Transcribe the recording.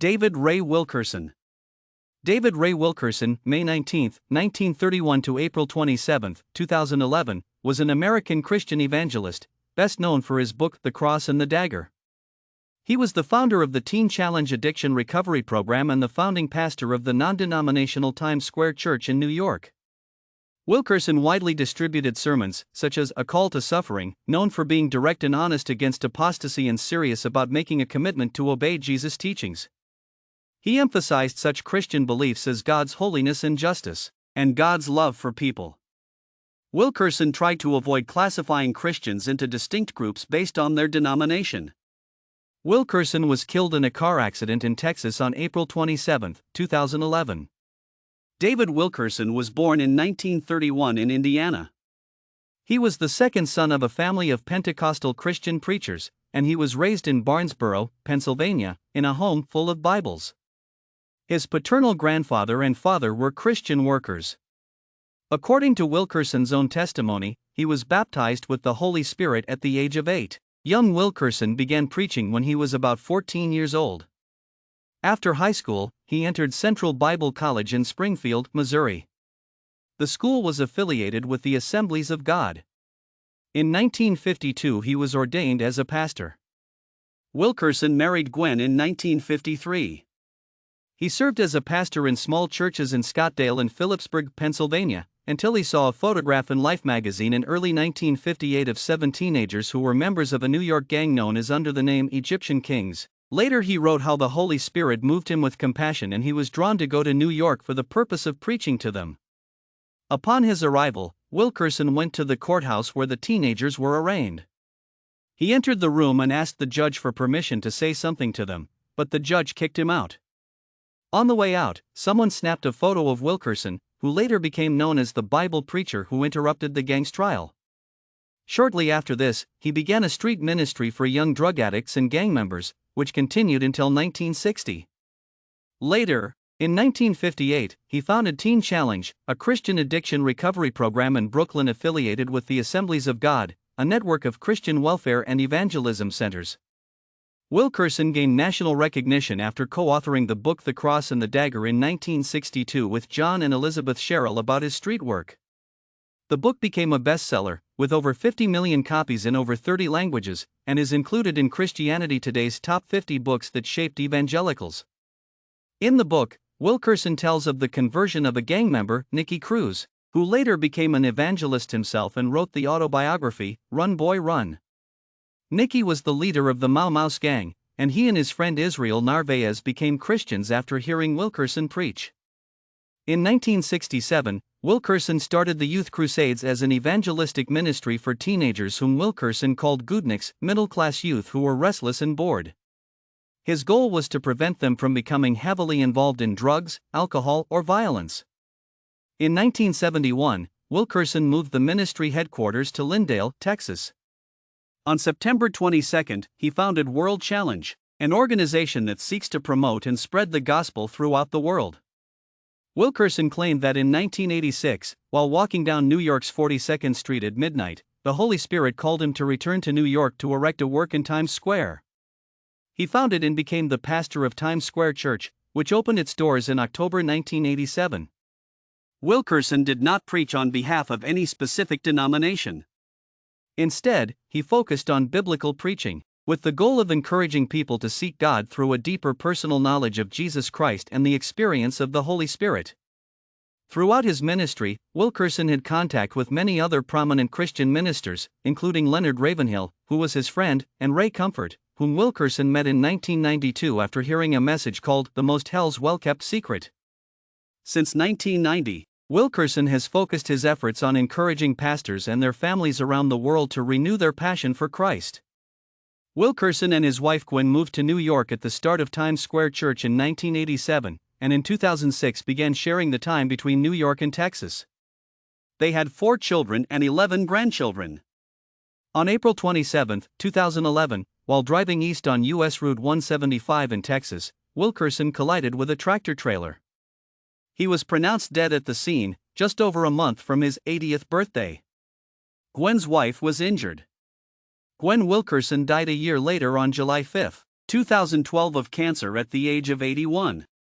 David Ray Wilkerson. David Ray Wilkerson, May 19, 1931 to April 27, 2011, was an American Christian evangelist, best known for his book The Cross and the Dagger. He was the founder of the Teen Challenge Addiction Recovery Program and the founding pastor of the non-denominational Times Square Church in New York. Wilkerson widely distributed sermons, such as A Call to Suffering, known for being direct and honest against apostasy and serious about making a commitment to obey Jesus' teachings. He emphasized such Christian beliefs as God's holiness and justice, and God's love for people. Wilkerson tried to avoid classifying Christians into distinct groups based on their denomination. Wilkerson was killed in a car accident in Texas on April 27, 2011. David Wilkerson was born in 1931 in Indiana. He was the second son of a family of Pentecostal Christian preachers, and he was raised in Barnesboro, Pennsylvania, in a home full of Bibles. His paternal grandfather and father were Christian workers. According to Wilkerson's own testimony, he was baptized with the Holy Spirit at the age of 8. Young Wilkerson began preaching when he was about 14 years old. After high school, he entered Central Bible College in Springfield, Missouri. The school was affiliated with the Assemblies of God. In 1952, he was ordained as a pastor. Wilkerson married Gwen in 1953. He served as a pastor in small churches in Scottsdale and Phillipsburg, Pennsylvania, until he saw a photograph in Life magazine in early 1958 of 7 teenagers who were members of a New York gang known as under the name Egyptian Kings. Later he wrote how the Holy Spirit moved him with compassion and he was drawn to go to New York for the purpose of preaching to them. Upon his arrival, Wilkerson went to the courthouse where the teenagers were arraigned. He entered the room and asked the judge for permission to say something to them, but the judge kicked him out. On the way out, someone snapped a photo of Wilkerson, who later became known as the Bible preacher who interrupted the gang's trial. Shortly after this, he began a street ministry for young drug addicts and gang members, which continued until 1960. Later, in 1958, he founded Teen Challenge, a Christian addiction recovery program in Brooklyn affiliated with the Assemblies of God, a network of Christian welfare and evangelism centers. Wilkerson gained national recognition after co-authoring the book The Cross and the Dagger in 1962 with John and Elizabeth Sherrill about his street work. The book became a bestseller, with over 50 million copies in over 30 languages, and is included in Christianity Today's top 50 books that shaped evangelicals. In the book, Wilkerson tells of the conversion of a gang member, Nicky Cruz, who later became an evangelist himself and wrote the autobiography, Run Boy Run. Nicky was the leader of the Mau Mau's gang, and he and his friend Israel Narvaez became Christians after hearing Wilkerson preach. In 1967, Wilkerson started the Youth Crusades as an evangelistic ministry for teenagers whom Wilkerson called Goodniks, middle-class youth who were restless and bored. His goal was to prevent them from becoming heavily involved in drugs, alcohol, or violence. In 1971, Wilkerson moved the ministry headquarters to Lindale, Texas. On September 22, he founded World Challenge, an organization that seeks to promote and spread the gospel throughout the world. Wilkerson claimed that in 1986, while walking down New York's 42nd Street at midnight, the Holy Spirit called him to return to New York to erect a work in Times Square. He founded and became the pastor of Times Square Church, which opened its doors in October 1987. Wilkerson did not preach on behalf of any specific denomination. Instead, he focused on biblical preaching, with the goal of encouraging people to seek God through a deeper personal knowledge of Jesus Christ and the experience of the Holy Spirit. Throughout his ministry, Wilkerson had contact with many other prominent Christian ministers, including Leonard Ravenhill, who was his friend, and Ray Comfort, whom Wilkerson met in 1992 after hearing a message called The Most Hell's Well-Kept Secret. Since 1990, Wilkerson has focused his efforts on encouraging pastors and their families around the world to renew their passion for Christ. Wilkerson and his wife Gwen moved to New York at the start of Times Square Church in 1987, and in 2006 began sharing the time between New York and Texas. They had 4 children and 11 grandchildren. On April 27, 2011, while driving east on U.S. Route 175 in Texas, Wilkerson collided with a tractor trailer. He was pronounced dead at the scene, just over a month from his 80th birthday. Gwen's wife was injured. Gwen Wilkerson died a year later on July 5. 2012 of cancer at the age of 81.